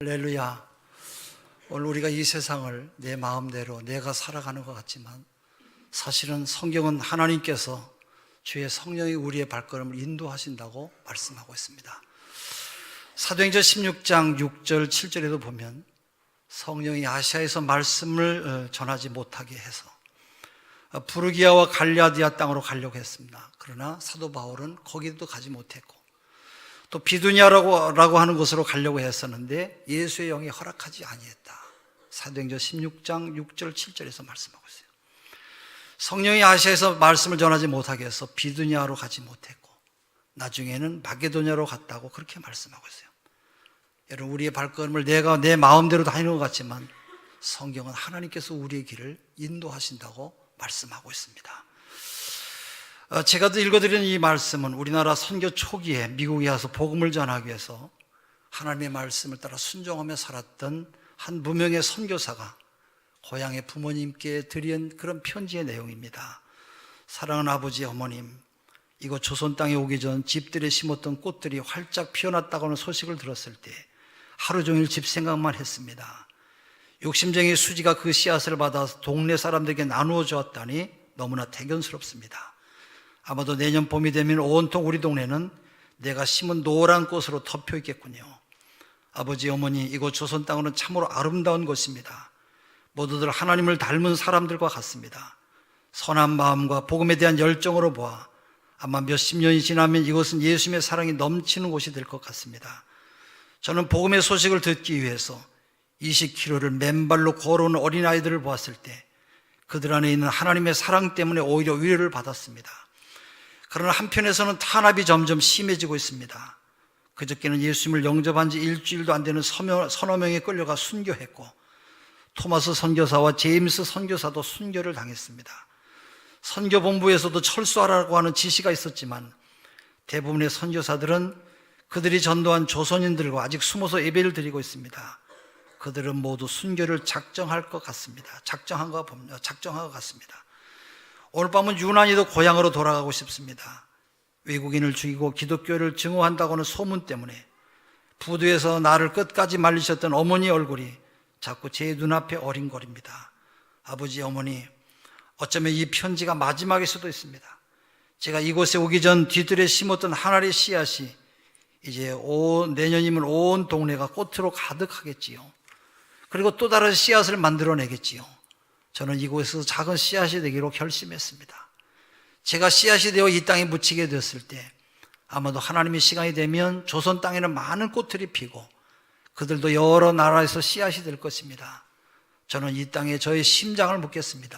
할렐루야. 오늘 우리가 이 세상을 내 마음대로 내가 살아가는 것 같지만 사실은 성경은 하나님께서 주의 성령이 우리의 발걸음을 인도하신다고 말씀하고 있습니다. 사도행전 16장 6절 7절에도 보면 성령이 아시아에서 말씀을 전하지 못하게 해서 부르기아와 갈라디아 땅으로 가려고 했습니다. 그러나 사도 바울은 거기도 가지 못했고 또 비두니아라고 하는 곳으로 가려고 했었는데 예수의 영이 허락하지 아니했다. 사도행전 16장 6절 7절에서 말씀하고 있어요. 성령이 아시아에서 말씀을 전하지 못하게 해서 비두니아로 가지 못했고 나중에는 마게도냐로 갔다고 그렇게 말씀하고 있어요. 여러분, 우리의 발걸음을 내가 내 마음대로 다니는 것 같지만 성경은 하나님께서 우리의 길을 인도하신다고 말씀하고 있습니다. 제가 읽어드리는 이 말씀은 우리나라 선교 초기에 미국에 와서 복음을 전하기 위해서 하나님의 말씀을 따라 순종하며 살았던 한 무명의 선교사가 고향의 부모님께 드린 그런 편지의 내용입니다. 사랑하는 아버지, 어머님, 이곳 조선 땅에 오기 전 집들에 심었던 꽃들이 활짝 피어났다고 하는 소식을 들었을 때 하루 종일 집 생각만 했습니다. 욕심쟁이 수지가 그 씨앗을 받아서 동네 사람들에게 나누어 주었다니 너무나 대견스럽습니다. 아마도 내년 봄이 되면 온통 우리 동네는 내가 심은 노란 꽃으로 덮여 있겠군요. 아버지, 어머니, 이곳 조선 땅은 참으로 아름다운 곳입니다. 모두들 하나님을 닮은 사람들과 같습니다. 선한 마음과 복음에 대한 열정으로 보아 아마 몇십 년이 지나면 이곳은 예수님의 사랑이 넘치는 곳이 될 것 같습니다. 저는 복음의 소식을 듣기 위해서 20km를 맨발로 걸어오는 어린아이들을 보았을 때 그들 안에 있는 하나님의 사랑 때문에 오히려 위로를 받았습니다. 그러나 한편에서는 탄압이 점점 심해지고 있습니다. 그저께는 예수님을 영접한 지 일주일도 안 되는 서너 명에 끌려가 순교했고 토마스 선교사와 제임스 선교사도 순교를 당했습니다. 선교본부에서도 철수하라고 하는 지시가 있었지만 대부분의 선교사들은 그들이 전도한 조선인들과 아직 숨어서 예배를 드리고 있습니다. 그들은 모두 순교를 작정한 것 같습니다. 오늘 밤은 유난히도 고향으로 돌아가고 싶습니다. 외국인을 죽이고 기독교를 증오한다고 하는 소문 때문에 부두에서 나를 끝까지 말리셨던 어머니 얼굴이 자꾸 제 눈앞에 어린거립니다. 아버지, 어머니, 어쩌면 이 편지가 마지막일 수도 있습니다. 제가 이곳에 오기 전 뒤뜰에 심었던 하나의 씨앗이 이제 내년이면 온 동네가 꽃으로 가득하겠지요. 그리고 또 다른 씨앗을 만들어내겠지요. 저는 이곳에서 작은 씨앗이 되기로 결심했습니다. 제가 씨앗이 되어 이 땅에 묻히게 되었을 때 아마도 하나님의 시간이 되면 조선 땅에는 많은 꽃들이 피고 그들도 여러 나라에서 씨앗이 될 것입니다. 저는 이 땅에 저의 심장을 묻겠습니다.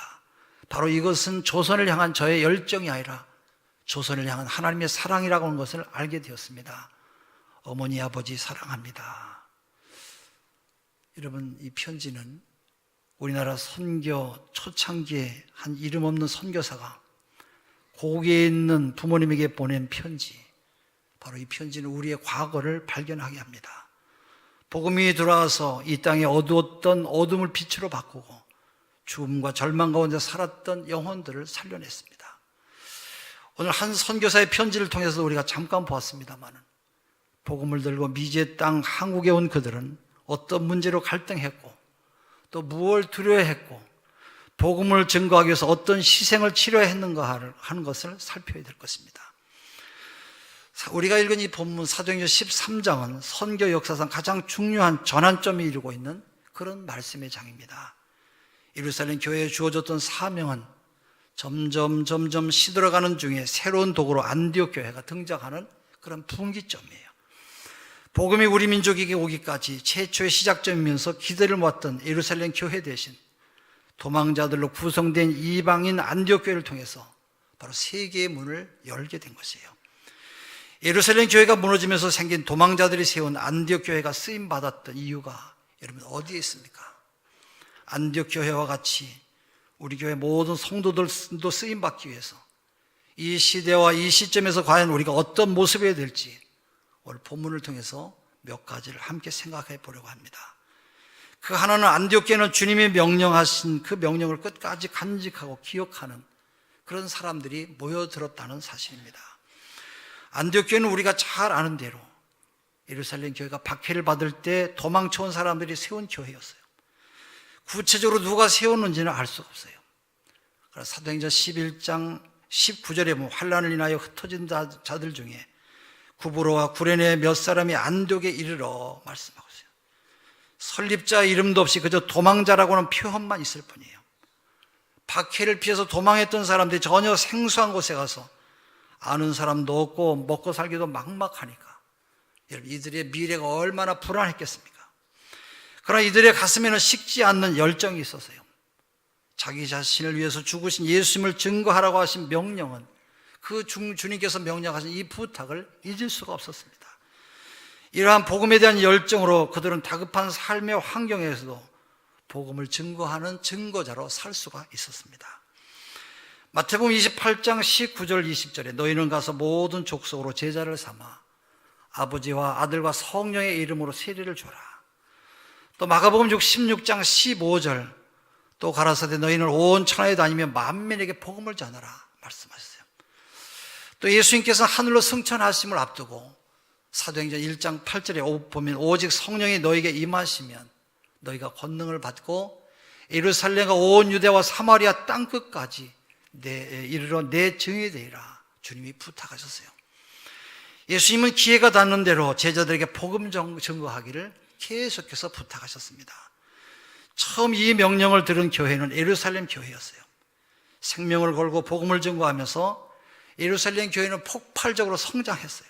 바로 이것은 조선을 향한 저의 열정이 아니라 조선을 향한 하나님의 사랑이라고 하는 것을 알게 되었습니다. 어머니, 아버지 사랑합니다. 여러분, 이 편지는 우리나라 선교 초창기에 한 이름 없는 선교사가 고국에 있는 부모님에게 보낸 편지, 바로 이 편지는 우리의 과거를 발견하게 합니다. 복음이 들어와서 이 땅에 어두웠던 어둠을 빛으로 바꾸고 죽음과 절망 가운데 살았던 영혼들을 살려냈습니다. 오늘 한 선교사의 편지를 통해서 우리가 잠깐 보았습니다마는 복음을 들고 미제 땅 한국에 온 그들은 어떤 문제로 갈등했고 또 무엇을 두려워했고 복음을 증거하기 위해서 어떤 희생을 치러야 했는가 하는 것을 살펴야 될 것입니다. 우리가 읽은 이 본문 사도행전 13장은 선교 역사상 가장 중요한 전환점이 이루고 있는 그런 말씀의 장입니다. 예루살렘 교회에 주어졌던 사명은 점점 시들어가는 중에 새로운 도구로 안디옥 교회가 등장하는 그런 분기점이에요. 복음이 우리 민족에게 오기까지 최초의 시작점이면서 기대를 모았던 예루살렘 교회 대신 도망자들로 구성된 이방인 안디옥 교회를 통해서 바로 세계의 문을 열게 된 것이에요. 예루살렘 교회가 무너지면서 생긴 도망자들이 세운 안디옥 교회가 쓰임받았던 이유가 여러분 어디에 있습니까? 안디옥 교회와 같이 우리 교회 모든 성도들도 쓰임받기 위해서 이 시대와 이 시점에서 과연 우리가 어떤 모습이어야 될지 오늘 본문을 통해서 몇 가지를 함께 생각해 보려고 합니다. 그 하나는 안디옥 교회는 주님이 명령하신 그 명령을 끝까지 간직하고 기억하는 그런 사람들이 모여들었다는 사실입니다. 안디옥 교회는 우리가 잘 아는 대로 예루살렘 교회가 박해를 받을 때 도망쳐온 사람들이 세운 교회였어요. 구체적으로 누가 세웠는지는 알 수가 없어요. 그래서 사도행전 11장 19절에 보면 환난을 인하여 흩어진 자들 중에 구브로와 구레네 몇 사람이 안디옥에 이르러 말씀하고 있어요. 설립자 이름도 없이 그저 도망자라고는 표현만 있을 뿐이에요. 박해를 피해서 도망했던 사람들이 전혀 생소한 곳에 가서 아는 사람도 없고 먹고 살기도 막막하니까 여러분, 이들의 미래가 얼마나 불안했겠습니까? 그러나 이들의 가슴에는 식지 않는 열정이 있었어요. 자기 자신을 위해서 죽으신 예수님을 증거하라고 하신 명령은, 그 주님께서 명령하신 이 부탁을 잊을 수가 없었습니다. 이러한 복음에 대한 열정으로 그들은 다급한 삶의 환경에서도 복음을 증거하는 증거자로 살 수가 있었습니다. 마태복음 28장 19절 20절에 너희는 가서 모든 족속으로 제자를 삼아 아버지와 아들과 성령의 이름으로 세례를 줘라. 또 마가복음 16장 15절 또 가라사대 너희는 온 천하에 다니며 만민에게 복음을 전하라 말씀하셨어요. 또 예수님께서 하늘로 승천하심을 앞두고 사도행전 1장 8절에 보면 오직 성령이 너에게 임하시면 너희가 권능을 받고 예루살렘과 온 유대와 사마리아 땅끝까지 이르러 내 증인이 되리라 주님이 부탁하셨어요. 예수님은 기회가 닿는 대로 제자들에게 복음 증거하기를 계속해서 부탁하셨습니다. 처음 이 명령을 들은 교회는 예루살렘 교회였어요. 생명을 걸고 복음을 증거하면서 예루살렘 교회는 폭발적으로 성장했어요.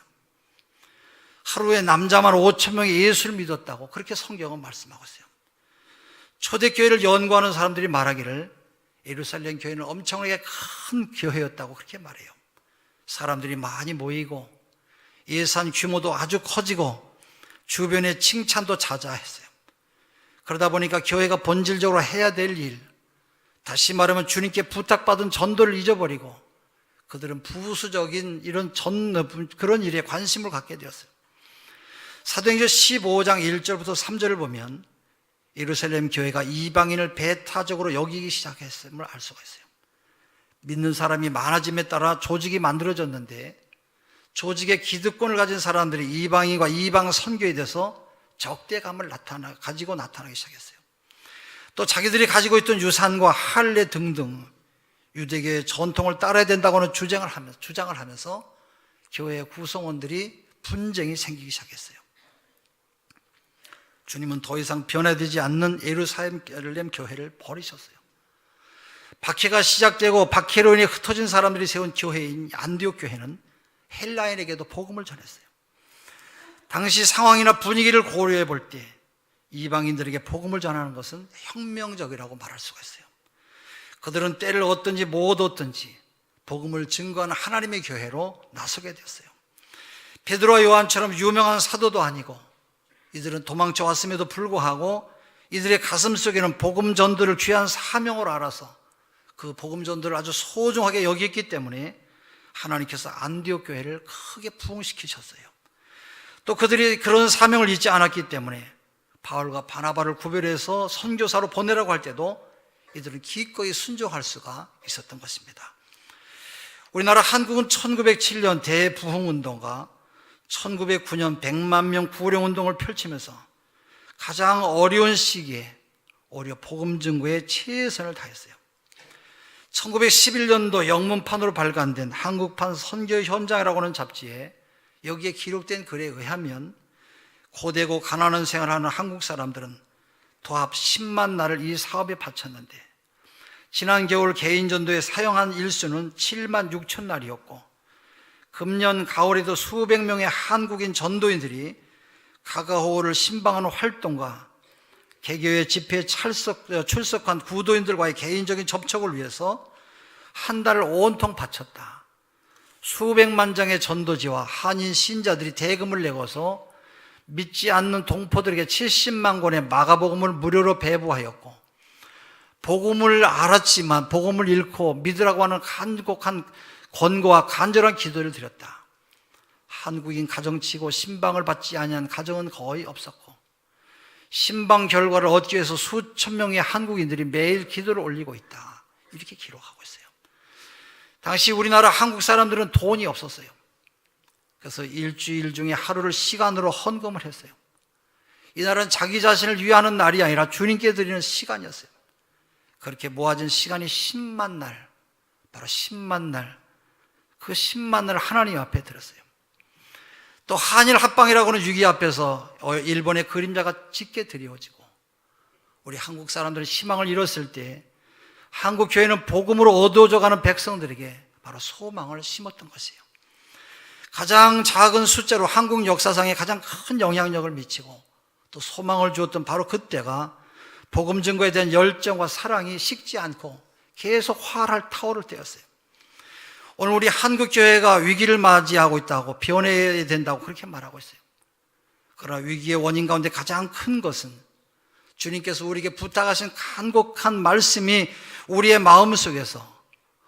하루에 남자만 5천 명이 예수를 믿었다고 그렇게 성경은 말씀하고 있어요. 초대교회를 연구하는 사람들이 말하기를 예루살렘 교회는 엄청나게 큰 교회였다고 그렇게 말해요. 사람들이 많이 모이고 예산 규모도 아주 커지고 주변의 칭찬도 자자했어요. 그러다 보니까 교회가 본질적으로 해야 될 일, 다시 말하면 주님께 부탁받은 전도를 잊어버리고 그들은 부수적인 그런 일에 관심을 갖게 되었어요. 사도행전 15장 1절부터 3절을 보면 예루살렘 교회가 이방인을 배타적으로 여기기 시작했음을 알 수가 있어요. 믿는 사람이 많아짐에 따라 조직이 만들어졌는데 조직의 기득권을 가진 사람들이 이방인과 이방 선교에 대해서 적대감을 가지고 나타나기 시작했어요. 또 자기들이 가지고 있던 유산과 할례 등등 유대교의 전통을 따라야 된다고는 주장을 하면서 교회 구성원들이 분쟁이 생기기 시작했어요. 주님은 더 이상 변화되지 않는 예루살렘 교회를 버리셨어요. 박해가 시작되고 박해로 인해 흩어진 사람들이 세운 교회인 안디옥 교회는 헬라인에게도 복음을 전했어요. 당시 상황이나 분위기를 고려해 볼 때 이방인들에게 복음을 전하는 것은 혁명적이라고 말할 수가 있어요. 그들은 때를 얻든지 못 얻든지 복음을 증거하는 하나님의 교회로 나서게 되었어요. 베드로와 요한처럼 유명한 사도도 아니고 이들은 도망쳐 왔음에도 불구하고 이들의 가슴 속에는 복음 전도를 귀한 사명으로 알아서 그 복음 전도를 아주 소중하게 여겼기 때문에 하나님께서 안디옥 교회를 크게 부흥시키셨어요. 또 그들이 그런 사명을 잊지 않았기 때문에 바울과 바나바를 구별해서 선교사로 보내라고 할 때도 이들은 기꺼이 순종할 수가 있었던 것입니다. 우리나라 한국은 1907년 대부흥운동과 1909년 100만 명 구령운동을 펼치면서 가장 어려운 시기에 오히려 복음 증거에 최선을 다했어요. 1911년도 영문판으로 발간된 한국판 선교 현장이라고 하는 잡지에 여기에 기록된 글에 의하면 고되고 가난한 생활하는 한국 사람들은 도합 10만 날을 이 사업에 바쳤는데 지난 겨울 개인 전도에 사용한 일수는 7만 6천 날이었고 금년 가을에도 수백 명의 한국인 전도인들이 가가호를 신방하는 활동과 개교회 집회에 출석한 구도인들과의 개인적인 접촉을 위해서 한 달을 온통 바쳤다. 수백만 장의 전도지와 한인 신자들이 대금을 내고서 믿지 않는 동포들에게 70만 권의 마가복음을 무료로 배부하였고 복음을 알았지만 복음을 잃고 믿으라고 하는 간곡한 권고와 간절한 기도를 드렸다. 한국인 가정치고 신방을 받지 아니한 가정은 거의 없었고 신방 결과를 얻기 위해서 수천 명의 한국인들이 매일 기도를 올리고 있다. 이렇게 기록하고 있어요. 당시 우리나라 한국 사람들은 돈이 없었어요. 그래서 일주일 중에 하루를 시간으로 헌금을 했어요. 이날은 자기 자신을 위하는 날이 아니라 주님께 드리는 시간이었어요. 그렇게 모아진 시간이 10만 날, 바로 10만 날, 그 10만 날을 하나님 앞에 들었어요. 또 한일 합방이라고 하는 위기 앞에서 일본의 그림자가 짙게 드리워지고, 우리 한국 사람들은 희망을 잃었을 때 한국 교회는 복음으로 어두워져가는 백성들에게 바로 소망을 심었던 것이에요. 가장 작은 숫자로 한국 역사상에 가장 큰 영향력을 미치고 또 소망을 주었던 바로 그때가 복음 증거에 대한 열정과 사랑이 식지 않고 계속 활활 타오를 때였어요. 오늘 우리 한국 교회가 위기를 맞이하고 있다고, 변해야 된다고 그렇게 말하고 있어요. 그러나 위기의 원인 가운데 가장 큰 것은 주님께서 우리에게 부탁하신 간곡한 말씀이 우리의 마음속에서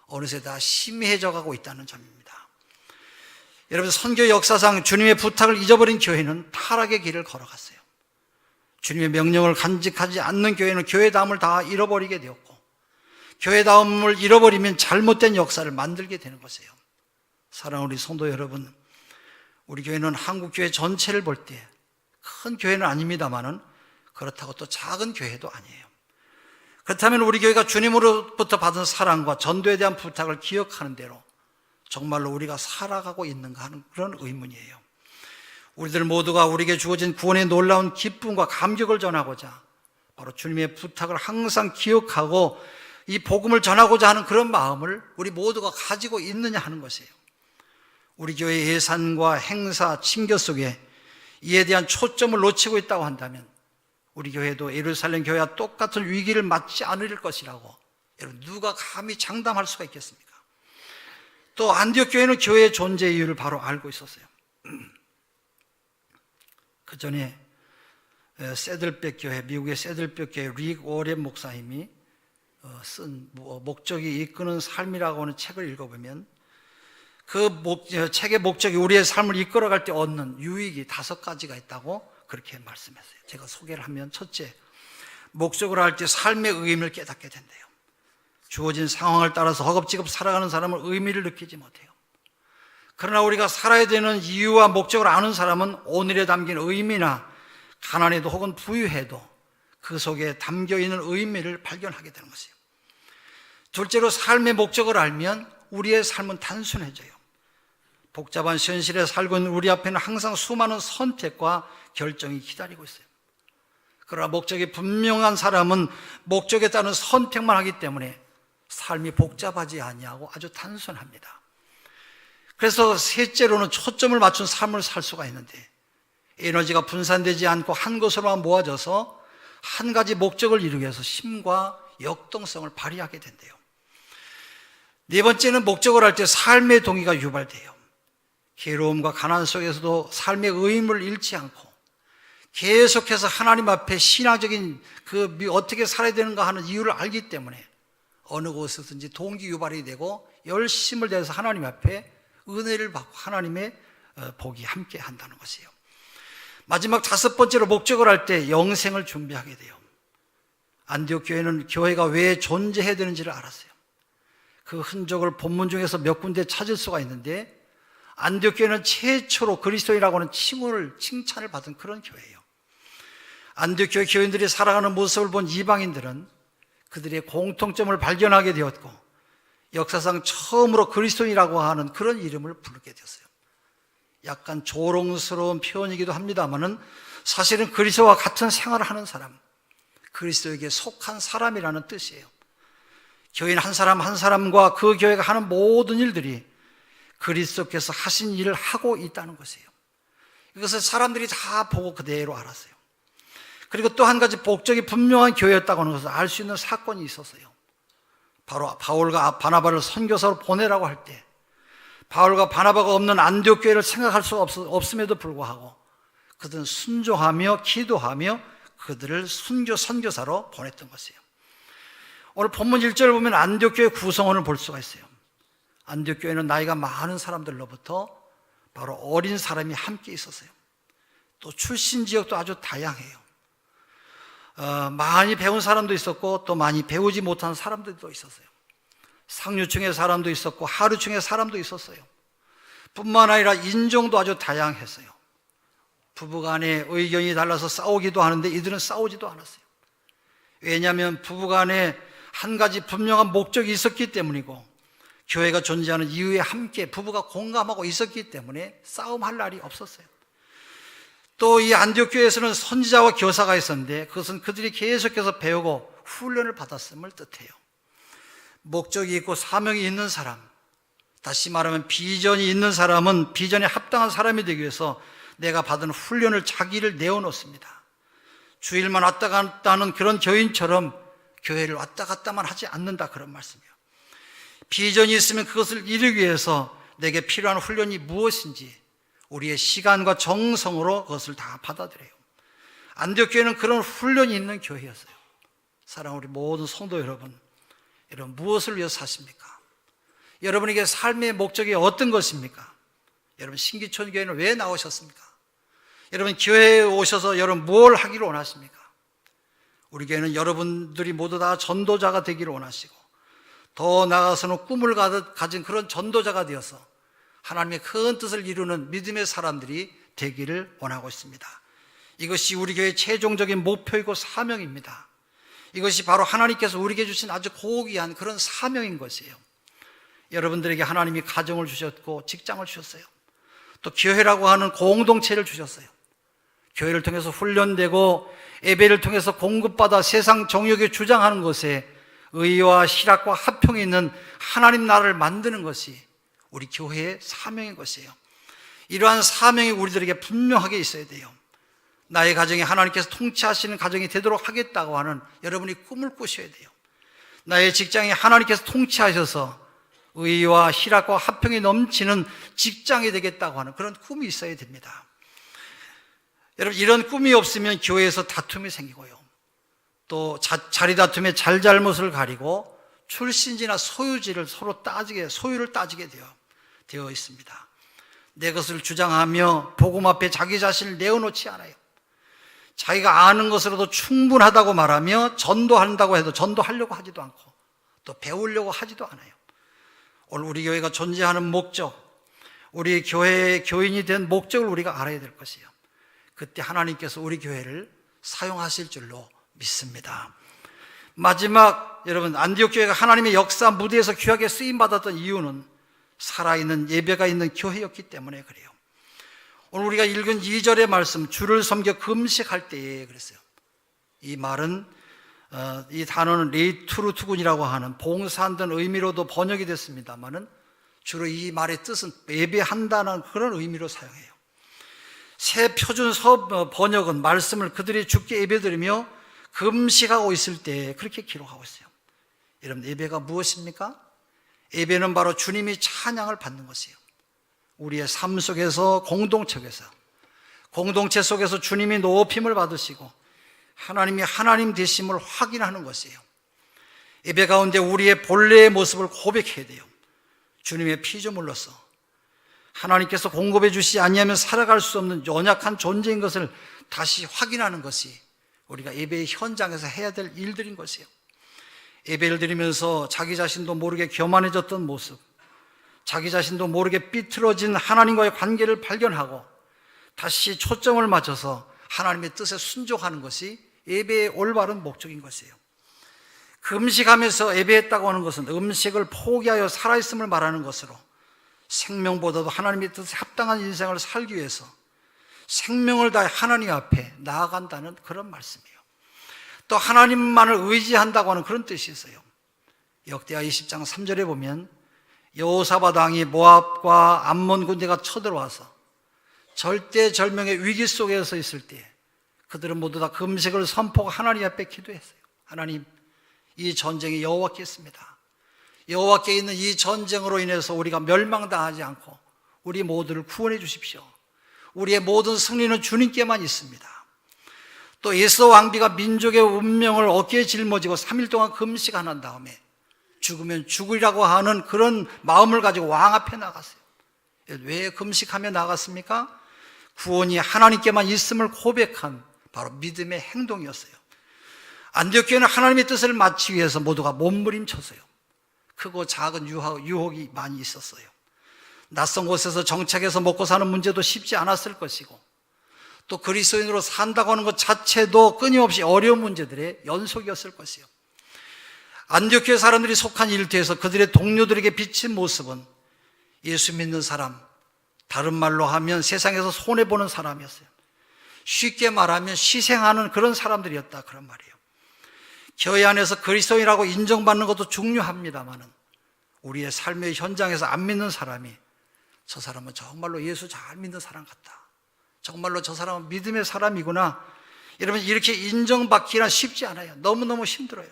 어느새 다 희미해져 가고 있다는 점입니다. 여러분, 선교 역사상 주님의 부탁을 잊어버린 교회는 타락의 길을 걸어갔어요. 주님의 명령을 간직하지 않는 교회는 교회다움을 다 잃어버리게 되었고, 교회다움을 잃어버리면 잘못된 역사를 만들게 되는 것이에요. 사랑하는 우리 성도 여러분, 우리 교회는 한국 교회 전체를 볼 때 큰 교회는 아닙니다만은 그렇다고 또 작은 교회도 아니에요. 그렇다면 우리 교회가 주님으로부터 받은 사랑과 전도에 대한 부탁을 기억하는 대로 정말로 우리가 살아가고 있는가 하는 그런 의문이에요. 우리들 모두가 우리에게 주어진 구원의 놀라운 기쁨과 감격을 전하고자 바로 주님의 부탁을 항상 기억하고 이 복음을 전하고자 하는 그런 마음을 우리 모두가 가지고 있느냐 하는 것이에요. 우리 교회의 예산과 행사, 친교 속에 이에 대한 초점을 놓치고 있다고 한다면 우리 교회도 예루살렘 교회와 똑같은 위기를 맞지 않을 것이라고 여러분 누가 감히 장담할 수가 있겠습니까? 또 안디옥 교회는 교회의 존재 이유를 바로 알고 있었어요. 그 전에 새들백 교회, 미국의 새들백 교회 릭 워렌 목사님이 쓴 목적이 이끄는 삶이라고 하는 책을 읽어보면 그 책의 목적이 우리의 삶을 이끌어갈 때 얻는 유익이 5가지가 있다고 그렇게 말씀했어요. 제가 소개를 하면, 첫째, 목적으로 할 때 삶의 의미를 깨닫게 된대요. 주어진 상황을 따라서 허겁지겁 살아가는 사람은 의미를 느끼지 못해요. 그러나 우리가 살아야 되는 이유와 목적을 아는 사람은 오늘에 담긴 의미나 가난해도 혹은 부유해도 그 속에 담겨있는 의미를 발견하게 되는 것이에요. 둘째로, 삶의 목적을 알면 우리의 삶은 단순해져요. 복잡한 현실에 살고 있는 우리 앞에는 항상 수많은 선택과 결정이 기다리고 있어요. 그러나 목적이 분명한 사람은 목적에 따른 선택만 하기 때문에 삶이 복잡하지 아니하고 아주 단순합니다. 그래서 셋째로는 초점을 맞춘 삶을 살 수가 있는데 에너지가 분산되지 않고 한 곳으로만 모아져서 한 가지 목적을 이루기 위해서 힘과 역동성을 발휘하게 된대요. 네 번째는 목적을 할 때 삶의 동기가 유발돼요. 괴로움과 가난 속에서도 삶의 의무를 잃지 않고 계속해서 하나님 앞에 신앙적인 어떻게 살아야 되는가 하는 이유를 알기 때문에 어느 곳에서든지 동기 유발이 되고 열심을 다해서 하나님 앞에 은혜를 받고 하나님의 복이 함께 한다는 것이에요. 마지막 5번째로, 목적을 할 때 영생을 준비하게 돼요. 안디옥 교회는 교회가 왜 존재해야 되는지를 알았어요. 그 흔적을 본문 중에서 몇 군데 찾을 수가 있는데 안디옥 교회는 최초로 그리스도인이라고 하는 칭찬을 받은 그런 교회예요. 안디옥 교회 교인들이 살아가는 모습을 본 이방인들은 그들의 공통점을 발견하게 되었고 역사상 처음으로 그리스도인이라고 하는 그런 이름을 부르게 되었어요. 약간 조롱스러운 표현이기도 합니다만은 사실은 그리스도와 같은 생활을 하는 사람, 그리스도에게 속한 사람이라는 뜻이에요. 교인 한 사람 한 사람과 그 교회가 하는 모든 일들이 그리스도께서 하신 일을 하고 있다는 것이에요. 이것을 사람들이 다 보고 그대로 알았어요. 그리고 또 한 가지 목적이 분명한 교회였다고 하는 것을 알 수 있는 사건이 있었어요. 바로 바울과 바나바를 선교사로 보내라고 할 때 바울과 바나바가 없는 안디옥 교회를 생각할 수 없음에도 불구하고 그들은 순종하며 기도하며 그들을 선교사로 보냈던 것이에요. 오늘 본문 1절을 보면 안디옥 교회 구성원을 볼 수가 있어요. 안디옥 교회는 나이가 많은 사람들로부터 바로 어린 사람이 함께 있었어요. 또 출신 지역도 아주 다양해요. 많이 배운 사람도 있었고 또 많이 배우지 못한 사람들도 있었어요. 상류층의 사람도 있었고 하류층의 사람도 있었어요. 뿐만 아니라 인종도 아주 다양했어요. 부부간에 의견이 달라서 싸우기도 하는데 이들은 싸우지도 않았어요. 왜냐하면 부부간에 한 가지 분명한 목적이 있었기 때문이고, 교회가 존재하는 이유에 함께 부부가 공감하고 있었기 때문에 싸움할 날이 없었어요. 또 이 안디옥 교회에서는 선지자와 교사가 있었는데, 그것은 그들이 계속해서 배우고 훈련을 받았음을 뜻해요. 목적이 있고 사명이 있는 사람, 다시 말하면 비전이 있는 사람은 비전에 합당한 사람이 되기 위해서 내가 받은 훈련을 자기를 내어놓습니다. 주일만 왔다 갔다 하는 그런 교인처럼 교회를 왔다 갔다만 하지 않는다, 그런 말씀이에요. 비전이 있으면 그것을 이루기 위해서 내게 필요한 훈련이 무엇인지 우리의 시간과 정성으로 그것을 다 받아들여요. 안디옥 교회는 그런 훈련이 있는 교회였어요. 사랑하는 우리 모든 성도 여러분, 여러분 무엇을 위해서 사십니까? 여러분에게 삶의 목적이 어떤 것입니까? 여러분 신기촌 교회는 왜 나오셨습니까? 여러분 교회에 오셔서 여러분 뭘 하기를 원하십니까? 우리 교회는 여러분들이 모두 다 전도자가 되기를 원하시고, 더 나아가서는 꿈을 가진 그런 전도자가 되어서 하나님의 큰 뜻을 이루는 믿음의 사람들이 되기를 원하고 있습니다. 이것이 우리 교회의 최종적인 목표이고 사명입니다. 이것이 바로 하나님께서 우리에게 주신 아주 고귀한 그런 사명인 것이에요. 여러분들에게 하나님이 가정을 주셨고 직장을 주셨어요. 또 교회라고 하는 공동체를 주셨어요. 교회를 통해서 훈련되고 예배를 통해서 공급받아 세상 정욕에 주장하는 것에 의와 실학과 화평이 있는 하나님 나라를 만드는 것이 우리 교회의 사명인 것이에요. 이러한 사명이 우리들에게 분명하게 있어야 돼요. 나의 가정이 하나님께서 통치하시는 가정이 되도록 하겠다고 하는 여러분이 꿈을 꾸셔야 돼요. 나의 직장이 하나님께서 통치하셔서 의와 실학과 화평이 넘치는 직장이 되겠다고 하는 그런 꿈이 있어야 됩니다. 여러분 이런 꿈이 없으면 교회에서 다툼이 생기고요, 또 자리 다툼에 잘잘못을 가리고 출신지나 소유지를 서로 소유를 따지게 되어 있습니다. 내 것을 주장하며 복음 앞에 자기 자신을 내어놓지 않아요. 자기가 아는 것으로도 충분하다고 말하며 전도한다고 해도 전도하려고 하지도 않고 또 배우려고 하지도 않아요. 오늘 우리 교회가 존재하는 목적, 우리 교회의 교인이 된 목적을 우리가 알아야 될 것이에요. 그때 하나님께서 우리 교회를 사용하실 줄로 믿습니다. 마지막, 여러분 안디옥 교회가 하나님의 역사 무대에서 귀하게 쓰임받았던 이유는 살아있는 예배가 있는 교회였기 때문에 그래요. 오늘 우리가 읽은 2절의 말씀, 주를 섬겨 금식할 때에 그랬어요. 이 말은 이 단어는 레이투르투군이라고 하는 봉사한다는 의미로도 번역이 됐습니다만은 주로 이 말의 뜻은 예배한다는 그런 의미로 사용해요. 새 표준 번역은 말씀을 그들이 주께 예배드리며 금식하고 있을 때 그렇게 기록하고 있어요. 여러분 예배가 무엇입니까? 예배는 바로 주님이 찬양을 받는 것이에요. 우리의 삶 속에서 공동체 속에서 주님이 높임을 받으시고 하나님이 하나님 되심을 확인하는 것이에요. 예배 가운데 우리의 본래의 모습을 고백해야 돼요. 주님의 피조물로서 하나님께서 공급해 주시지 아니하면 살아갈 수 없는 연약한 존재인 것을 다시 확인하는 것이 우리가 예배의 현장에서 해야 될 일들인 것이에요. 예배를 드리면서 자기 자신도 모르게 교만해졌던 모습, 자기 자신도 모르게 삐뚤어진 하나님과의 관계를 발견하고 다시 초점을 맞춰서 하나님의 뜻에 순종하는 것이 예배의 올바른 목적인 것이에요. 금식하면서 예배했다고 하는 것은 음식을 포기하여 살아있음을 말하는 것으로 생명보다도 하나님의 뜻에 합당한 인생을 살기 위해서 생명을 다해 하나님 앞에 나아간다는 그런 말씀이에요. 또 하나님만을 의지한다고 하는 그런 뜻이 있어요. 역대하 20장 3절에 보면 여호사밧 왕이 모압과 암몬 군대가 쳐들어와서 절대절명의 위기 속에서 있을 때 그들은 모두 다 금식을 선포하고 하나님 앞에 기도했어요. 하나님, 이 전쟁이 여호와께 있습니다. 여호와께 있는 이 전쟁으로 인해서 우리가 멸망당하지 않고 우리 모두를 구원해 주십시오. 우리의 모든 승리는 주님께만 있습니다. 또 에서 왕비가 민족의 운명을 어깨에 짊어지고 3일 동안 금식한 다음에 죽으면 죽으리라고 하는 그런 마음을 가지고 왕 앞에 나갔어요. 왜 금식하며 나갔습니까? 구원이 하나님께만 있음을 고백한 바로 믿음의 행동이었어요. 안디옥 교회는 하나님의 뜻을 마치기 위해서 모두가 몸부림쳤어요. 크고 작은 유혹이 많이 있었어요. 낯선 곳에서 정착해서 먹고 사는 문제도 쉽지 않았을 것이고, 또 그리스도인으로 산다고 하는 것 자체도 끊임없이 어려운 문제들의 연속이었을 것이요. 안디옥 교회 사람들이 속한 일터에서 그들의 동료들에게 비친 모습은 예수 믿는 사람, 다른 말로 하면 세상에서 손해보는 사람이었어요. 쉽게 말하면 희생하는 그런 사람들이었다, 그런 말이에요. 교회 안에서 그리스도인이라고 인정받는 것도 중요합니다만은 우리의 삶의 현장에서 안 믿는 사람이 저 사람은 정말로 예수 잘 믿는 사람 같다, 정말로 저 사람은 믿음의 사람이구나, 여러분 이렇게 인정받기란 쉽지 않아요. 너무너무 힘들어요.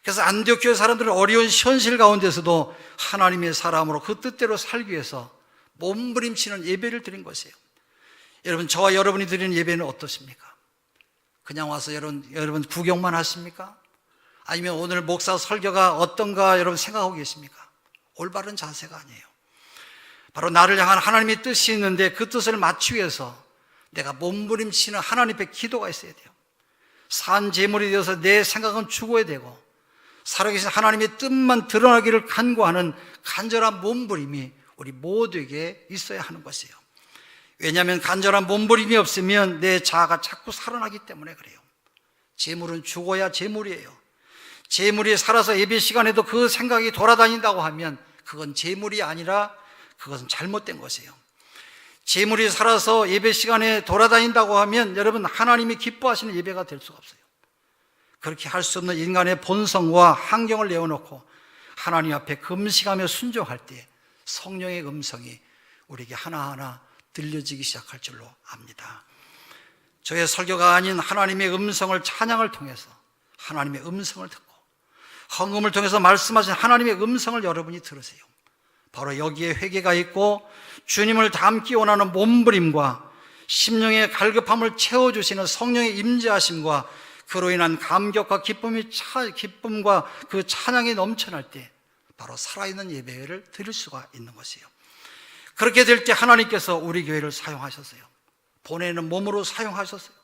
그래서 안디옥 교회 사람들은 어려운 현실 가운데서도 하나님의 사람으로 그 뜻대로 살기 위해서 몸부림치는 예배를 드린 것이에요. 여러분, 저와 여러분이 드리는 예배는 어떻습니까? 그냥 와서 여러분 구경만 하십니까? 아니면 오늘 목사 설교가 어떤가 여러분 생각하고 계십니까? 올바른 자세가 아니에요. 바로 나를 향한 하나님의 뜻이 있는데 그 뜻을 맞추기 위해서 내가 몸부림치는 하나님 앞에 기도가 있어야 돼요. 산 제물이 되어서 내 생각은 죽어야 되고 살아계신 하나님의 뜻만 드러나기를 간구하는 간절한 몸부림이 우리 모두에게 있어야 하는 것이에요. 왜냐하면 간절한 몸부림이 없으면 내 자아가 자꾸 살아나기 때문에 그래요. 재물은 죽어야 재물이에요. 재물이 살아서 예배 시간에도 그 생각이 돌아다닌다고 하면 그건 재물이 아니라 그것은 잘못된 것이에요. 재물이 살아서 예배 시간에 돌아다닌다고 하면 여러분 하나님이 기뻐하시는 예배가 될 수가 없어요. 그렇게 할 수 없는 인간의 본성과 환경을 내어놓고 하나님 앞에 금식하며 순종할 때 성령의 음성이 우리에게 하나하나 들려지기 시작할 줄로 압니다. 저의 설교가 아닌 하나님의 음성을 찬양을 통해서 하나님의 음성을 듣고 헌금을 통해서 말씀하신 하나님의 음성을 여러분이 들으세요. 바로 여기에 회개가 있고 주님을 닮기 원하는 몸부림과 심령의 갈급함을 채워주시는 성령의 임재하심과 그로 인한 감격과 기쁨과 그 찬양이 넘쳐날 때 바로 살아있는 예배를 드릴 수가 있는 것이에요. 그렇게 될 때 하나님께서 우리 교회를 사용하셨어요. 보내는 몸으로 사용하셨어요.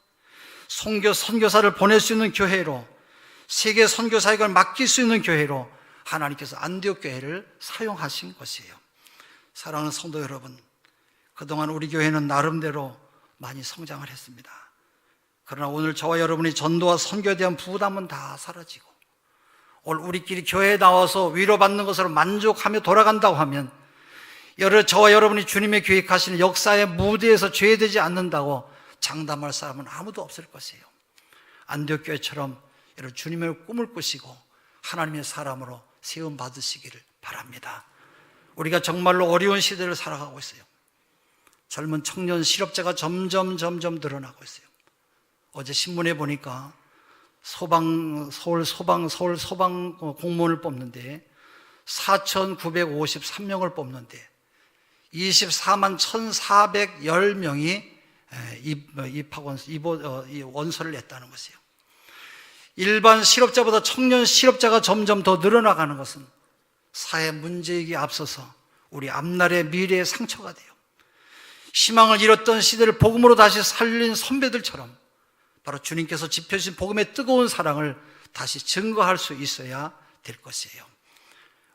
선교사를 보낼 수 있는 교회로, 세계 선교 사역을 맡길 수 있는 교회로 하나님께서 안디옥 교회를 사용하신 것이에요. 사랑하는 성도 여러분, 그동안 우리 교회는 나름대로 많이 성장을 했습니다. 그러나 오늘 저와 여러분이 전도와 선교에 대한 부담은 다 사라지고 오늘 우리끼리 교회에 나와서 위로받는 것으로 만족하며 돌아간다고 하면 저와 여러분이 주님의 계획하시는 역사의 무대에서 죄되지 않는다고 장담할 사람은 아무도 없을 것이에요. 안디옥 교회처럼 여러분 주님의 꿈을 꾸시고 하나님의 사람으로 세움 받으시기를 바랍니다. 우리가 정말로 어려운 시대를 살아가고 있어요. 젊은 청년 실업자가 점점 늘어나고 있어요. 어제 신문에 보니까 서울 소방 공무원을 뽑는데 4,953명을 뽑는데 24만 1,410명이 원서를 냈다는 것이에요. 일반 실업자보다 청년 실업자가 점점 더 늘어나가는 것은 사회 문제이기에 앞서서 우리 앞날의 미래의 상처가 돼요. 희망을 잃었던 시대를 복음으로 다시 살린 선배들처럼 바로 주님께서 지펴주신 복음의 뜨거운 사랑을 다시 증거할 수 있어야 될 것이에요.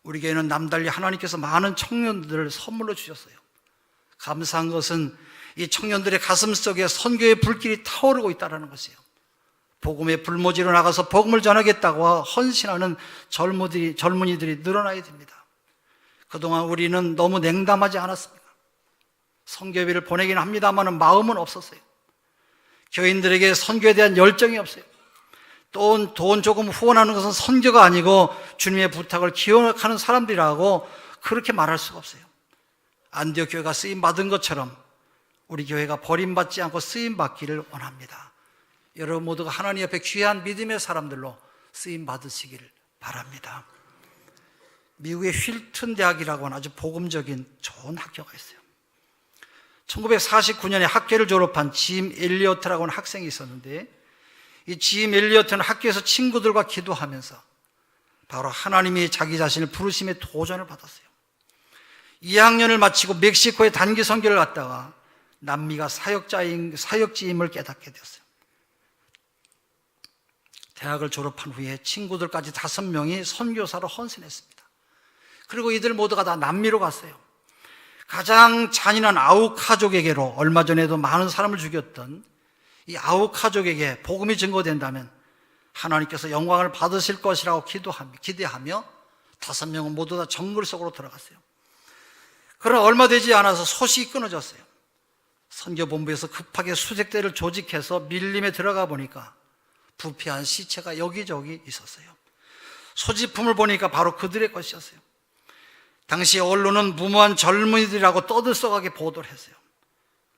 우리 교회는 남달리 하나님께서 많은 청년들을 선물로 주셨어요. 감사한 것은 이 청년들의 가슴 속에 선교의 불길이 타오르고 있다는 것이에요. 복음의 불모지로 나가서 복음을 전하겠다고 헌신하는 젊은이들이 늘어나야 됩니다. 그동안 우리는 너무 냉담하지 않았습니까? 선교회를 보내긴 합니다만 마음은 없었어요. 교인들에게 선교에 대한 열정이 없어요. 또 돈 조금 후원하는 것은 선교가 아니고 주님의 부탁을 기억하는 사람들이라고 그렇게 말할 수가 없어요. 안디옥 교회가 쓰임받은 것처럼 우리 교회가 버림받지 않고 쓰임받기를 원합니다. 여러분 모두가 하나님 앞에 귀한 믿음의 사람들로 쓰임받으시기를 바랍니다. 미국의 휠튼 대학이라고 하는 아주 복음적인 좋은 학교가 있어요. 1949년에 학교를 졸업한 짐 엘리어트라고 하는 학생이 있었는데 이 짐 엘리어트는 학교에서 친구들과 기도하면서 바로 하나님이 자기 자신을 부르심에 도전을 받았어요. 2학년을 마치고 멕시코에 단기 선교를 갔다가 남미가 사역지임을 깨닫게 되었어요. 대학을 졸업한 후에 친구들까지 5명이 선교사로 헌신했습니다. 그리고 이들 모두가 다 남미로 갔어요. 가장 잔인한 아우카족에게로 얼마 전에도 많은 사람을 죽였던 이 아우카족에게 복음이 증거된다면 하나님께서 영광을 받으실 것이라고 기대하며 5명은 모두 다 정글 속으로 들어갔어요. 그러나 얼마 되지 않아서 소식이 끊어졌어요. 선교본부에서 급하게 수색대를 조직해서 밀림에 들어가 보니까 부패한 시체가 여기저기 있었어요. 소지품을 보니까 바로 그들의 것이었어요. 당시 언론은 무모한 젊은이들이라고 떠들썩하게 보도를 했어요.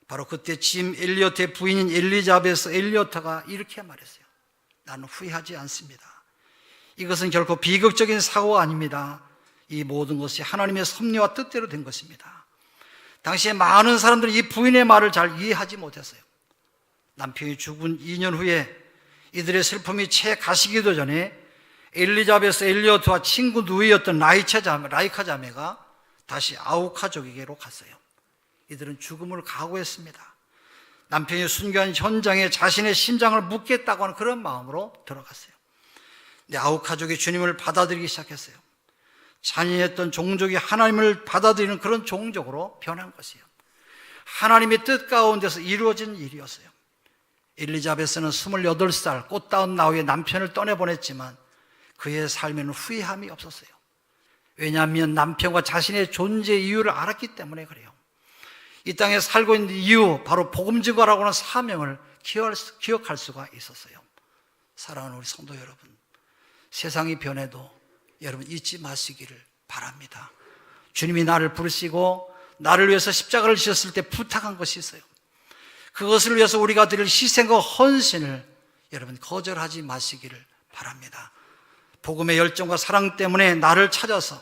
바로 그때 짐 엘리어트의 부인인 엘리자베스 엘리어트가 이렇게 말했어요. 나는 후회하지 않습니다. 이것은 결코 비극적인 사고가 아닙니다. 이 모든 것이 하나님의 섭리와 뜻대로 된 것입니다. 당시에 많은 사람들이 이 부인의 말을 잘 이해하지 못했어요. 남편이 죽은 2년 후에 이들의 슬픔이 채 가시기도 전에 엘리자베스 엘리어트와 친구 누이였던 라이카 자매가 다시 아우카족에게로 갔어요. 이들은 죽음을 각오했습니다. 남편이 순교한 현장에 자신의 심장을 묻겠다고 하는 그런 마음으로 들어갔어요. 근데 아우카족이 주님을 받아들이기 시작했어요. 잔인했던 종족이 하나님을 받아들이는 그런 종족으로 변한 것이에요. 하나님의 뜻 가운데서 이루어진 일이었어요. 엘리자베스는 28살 꽃다운 나이에 남편을 떠내보냈지만 그의 삶에는 후회함이 없었어요. 왜냐하면 남편과 자신의 존재 이유를 알았기 때문에 그래요. 이 땅에 살고 있는 이유, 바로 복음 증거라고 하는 사명을 기억할 수가 있었어요. 사랑하는 우리 성도 여러분, 세상이 변해도 여러분 잊지 마시기를 바랍니다. 주님이 나를 부르시고 나를 위해서 십자가를 지셨을 때 부탁한 것이 있어요. 그것을 위해서 우리가 드릴 희생과 헌신을 여러분 거절하지 마시기를 바랍니다. 복음의 열정과 사랑 때문에 나를 찾아서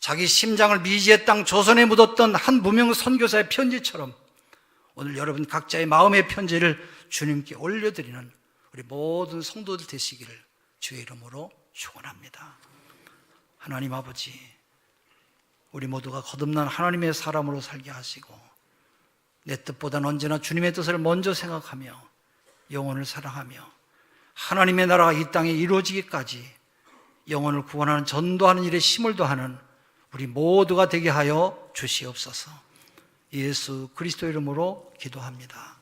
자기 심장을 미지의 땅 조선에 묻었던 한 무명 선교사의 편지처럼 오늘 여러분 각자의 마음의 편지를 주님께 올려드리는 우리 모든 성도들 되시기를 주의 이름으로 축원합니다. 하나님 아버지, 우리 모두가 거듭난 하나님의 사람으로 살게 하시고 내 뜻보다는 언제나 주님의 뜻을 먼저 생각하며 영혼을 사랑하며 하나님의 나라가 이 땅에 이루어지기까지 영혼을 구원하는 전도하는 일에 힘을 더하는 우리 모두가 되게 하여 주시옵소서. 예수 그리스도 이름으로 기도합니다.